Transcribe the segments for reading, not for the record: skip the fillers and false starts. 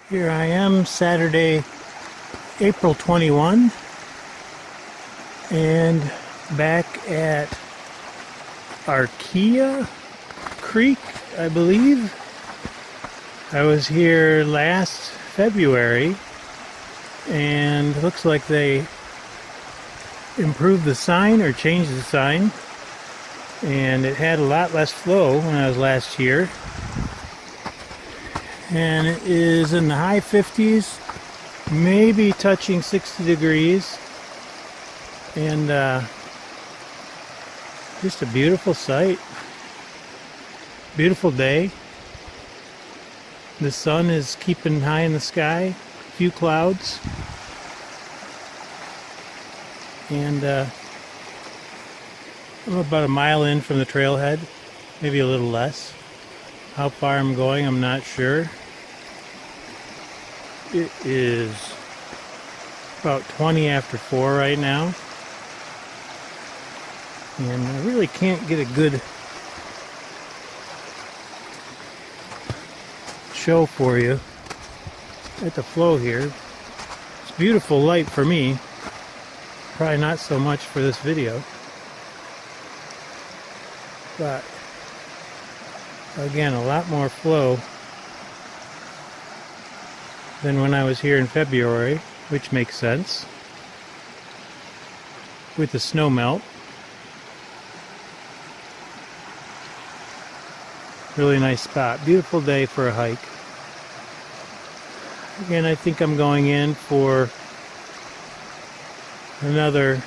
Here I am, Saturday, April 21, and back at Archaea Creek, I believe. I was here last February, and it looks like they improved the sign or changed the sign, and it had a lot less flow when I was last here. And it is in the high 50s, maybe touching 60 degrees, and just a beautiful sight, beautiful day. The sun is keeping high in the sky, a few clouds, and I'm about a mile in from the trailhead, maybe a little less. How far I'm going, I'm not sure. It is about 20 after 4 right now. And I really can't get a good show for you at the flow here. It's beautiful light for me. Probably not so much for this video. But again, a lot more flow than when I was here in February, which makes sense with the snow melt. Really nice spot. Beautiful day for a hike. Again, I think I'm going in for another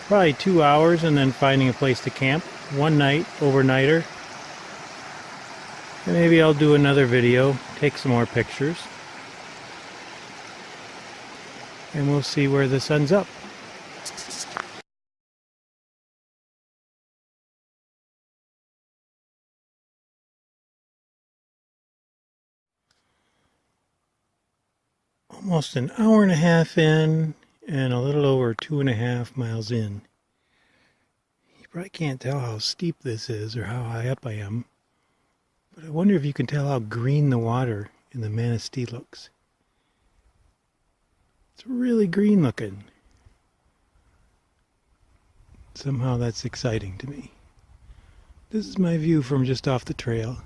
probably 2 hours and then finding a place to camp. One night, overnighter. And maybe I'll do another video, take some more pictures. And we'll see where this ends up. Almost an hour and a half in, and a little over 2.5 miles in. You probably can't tell how steep this is or how high up I am, but I wonder if you can tell how green the water in the Manistee looks. It's really green looking. Somehow that's exciting to me. This is my view from just off the trail.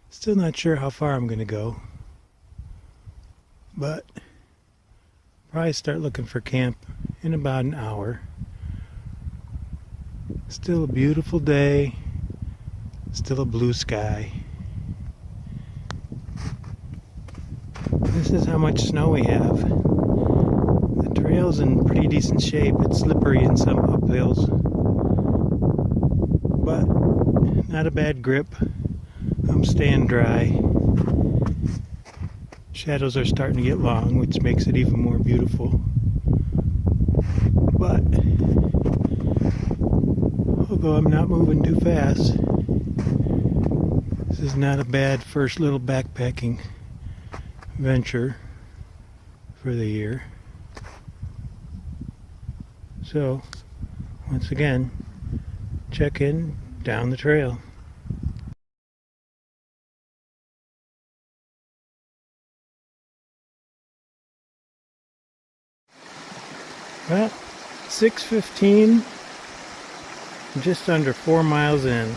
Still not sure how far I'm going to go, but probably start looking for camp in about an hour. Still a beautiful day, still a blue sky. This is how much snow we have. The trail's in pretty decent shape. It's slippery in some uphills, but not a bad grip. I'm staying dry. Shadows are starting to get long, which makes it even more beautiful. But although I'm not moving too fast, this is not a bad first little backpacking venture for the year. So, once again, check in down the trail. Well, 6:15, just under 4 miles in,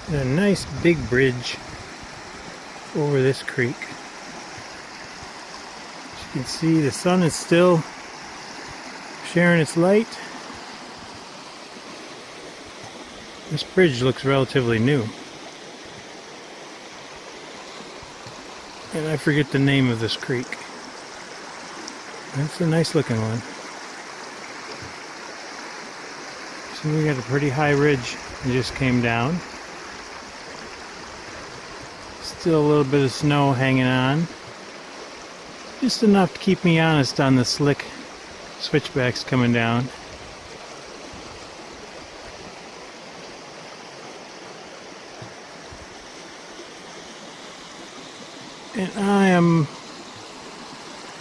and a nice big bridge over this creek. As you can see, the sun is still sharing its light. This bridge looks relatively new, and I forget the name of this creek. That's a nice looking one. So we got a pretty high ridge that just came down. Still a little bit of snow hanging on. Just enough to keep me honest on the slick switchbacks coming down. And I am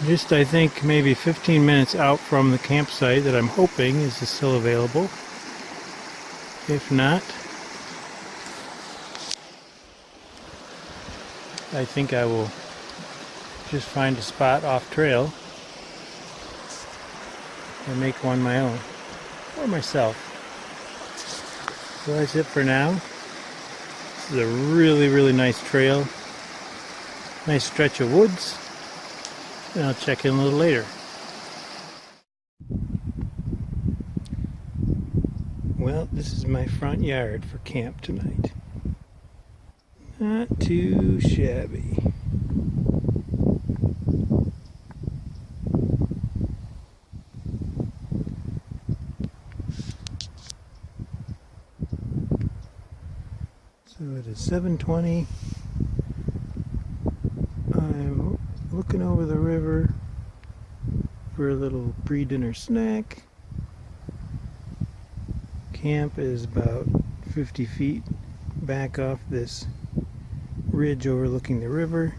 just, I think, maybe 15 minutes out from the campsite that I'm hoping is still available. If not, I think I will just find a spot off trail and make one my own, or myself. So that's it for now. This is a really, really nice trail. Nice stretch of woods. And I'll check in a little later. Well, this is my front yard for camp tonight. Not too shabby. So it is 7:20. I'm looking over the river for a little pre-dinner snack. Camp is about 50 feet back off this ridge overlooking the river.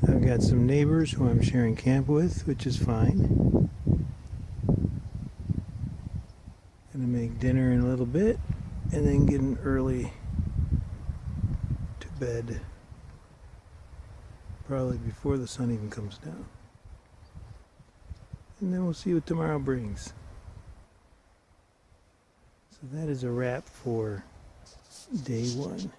I've got some neighbors who I'm sharing camp with, which is fine. Gonna make dinner in a little bit and then get an early to bed, probably before the sun even comes down. And then we'll see what tomorrow brings. So that is a wrap for day one.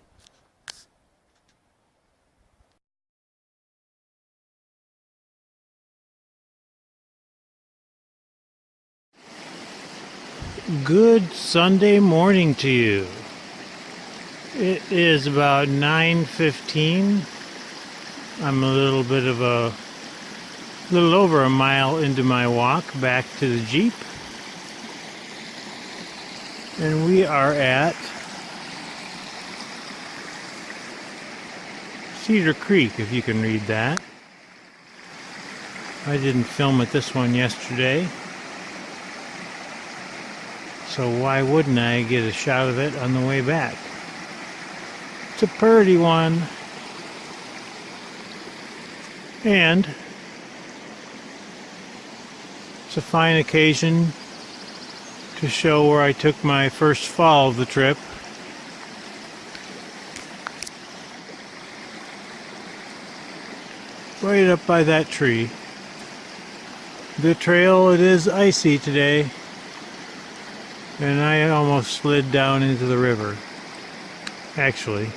Good Sunday morning to you. It is about 9:15. I'm a little over a mile into my walk back to the Jeep. And we are at Cedar Creek, if you can read that. I didn't film at this one yesterday, so why wouldn't I get a shot of it on the way back? It's a pretty one. And it's a fine occasion to show where I took my first fall of the trip. Right up by that tree. The trail, it is icy today, and I almost slid down into the river. Actually,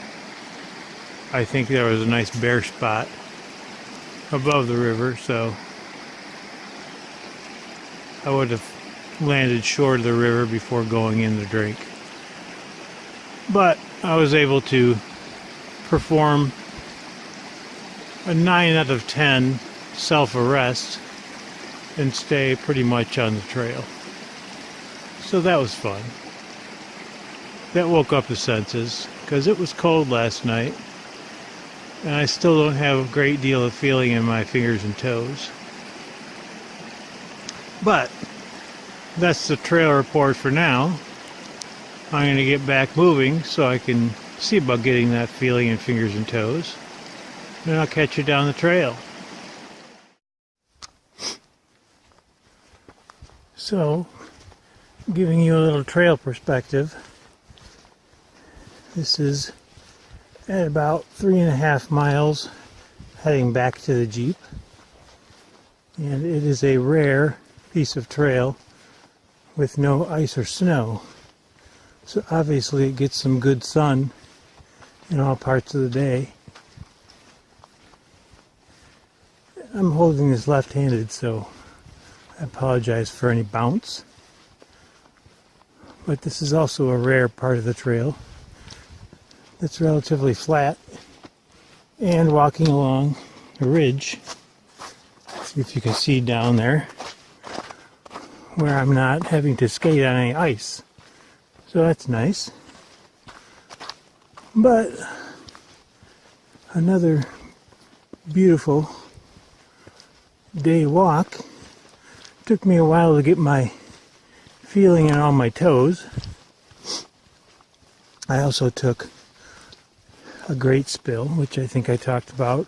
I think there was a nice bare spot above the river, so I would have landed short of the river before going in to drink. But I was able to perform a 9 out of 10 self-arrest and stay pretty much on the trail. So that was fun. That woke up the senses, because it was cold last night, and I still don't have a great deal of feeling in my fingers and toes. But that's the trail report for now. I'm going to get back moving so I can see about getting that feeling in fingers and toes. And I'll catch you down the trail. So, giving you a little trail perspective, this is at about 3.5 miles heading back to the Jeep. And it is a rare piece of trail with no ice or snow. So obviously it gets some good sun in all parts of the day. I'm holding this left-handed, so I apologize for any bounce. But this is also a rare part of the trail that's relatively flat, and walking along a ridge, see if you can see down there, where I'm not having to skate on any ice. So that's nice. But another beautiful day walk. Took me a while to get my feeling in all my toes. I also took a great spill, which I think I talked about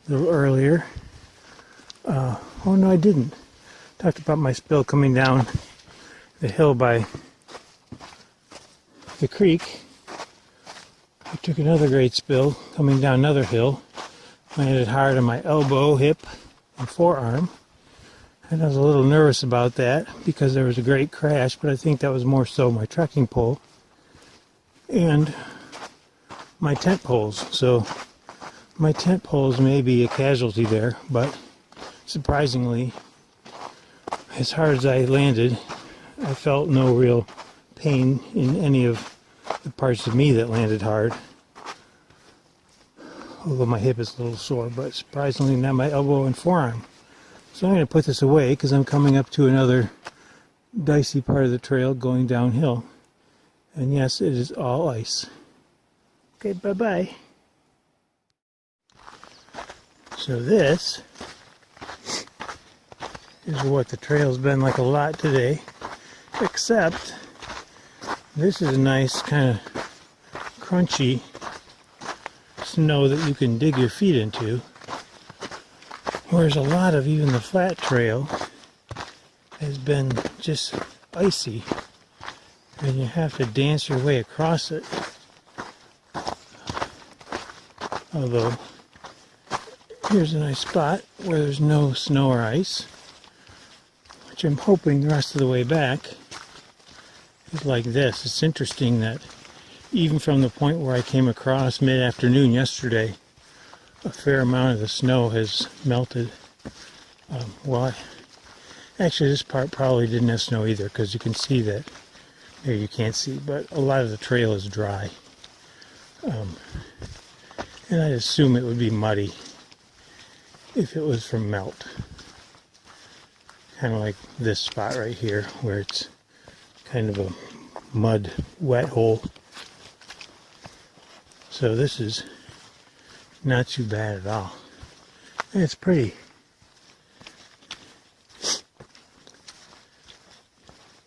a little earlier. Oh no, I didn't. Talked about my spill coming down the hill by the creek. I took another great spill coming down another hill. Landed hard on my elbow, hip, and forearm. And I was a little nervous about that because there was a great crash, but I think that was more so my trekking pole and my tent poles. So my tent poles may be a casualty there, but surprisingly, as hard as I landed, I felt no real pain in any of the parts of me that landed hard. Although my hip is a little sore, but surprisingly not my elbow and forearm. So I'm going to put this away because I'm coming up to another dicey part of the trail going downhill. And yes, it is all ice. Okay, bye-bye. So this is what the trail's been like a lot today, except this is a nice kind of crunchy snow that you can dig your feet into, whereas a lot of even the flat trail has been just icy and you have to dance your way across it. Although here's a nice spot where there's no snow or ice, which I'm hoping the rest of the way back is like this. It's interesting that even from the point where I came across mid-afternoon yesterday, a fair amount of the snow has melted. Actually this part probably didn't have snow either, because you can see that, here you can't see, but a lot of the trail is dry. And I'd assume it would be muddy if it was from melt. Kind of like this spot right here, where it's kind of a mud wet hole. So this is not too bad at all. And it's pretty.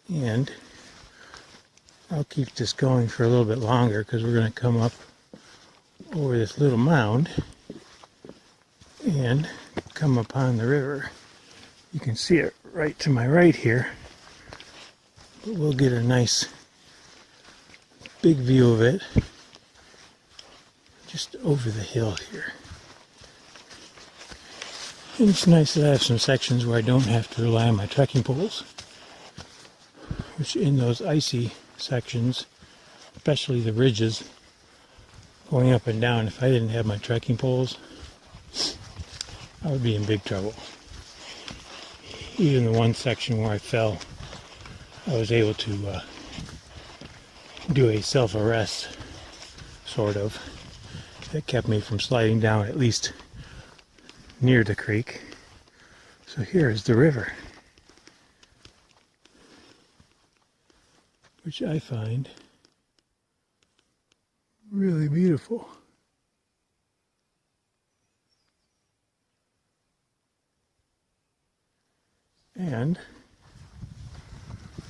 And I'll keep this going for a little bit longer because we're going to come up over this little mound and come upon the river. You can see it right to my right here. But we'll get a nice big view of it just over the hill here. And it's nice that I have some sections where I don't have to rely on my trekking poles, which in those icy sections, especially the ridges going up and down, if I didn't have my trekking poles, I would be in big trouble. Even the one section where I fell, I was able to do a self-arrest, sort of. That kept me from sliding down at least near the creek. So here is the river, which I find really beautiful. And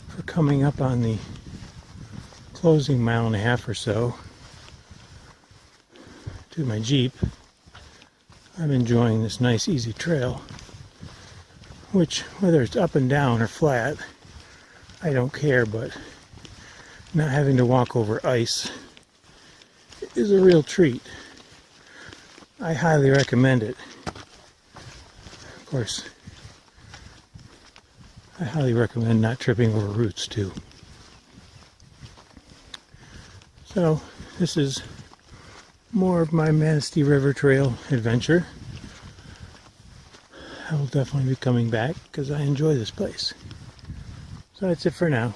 for coming up on the closing mile and a half or so to my Jeep, I'm enjoying this nice easy trail, which whether it's up and down or flat, I don't care, but not having to walk over ice is a real treat. I highly recommend it. Of course, I highly recommend not tripping over roots too. So this is more of my Manistee River Trail adventure. I will definitely be coming back because I enjoy this place. So that's it for now.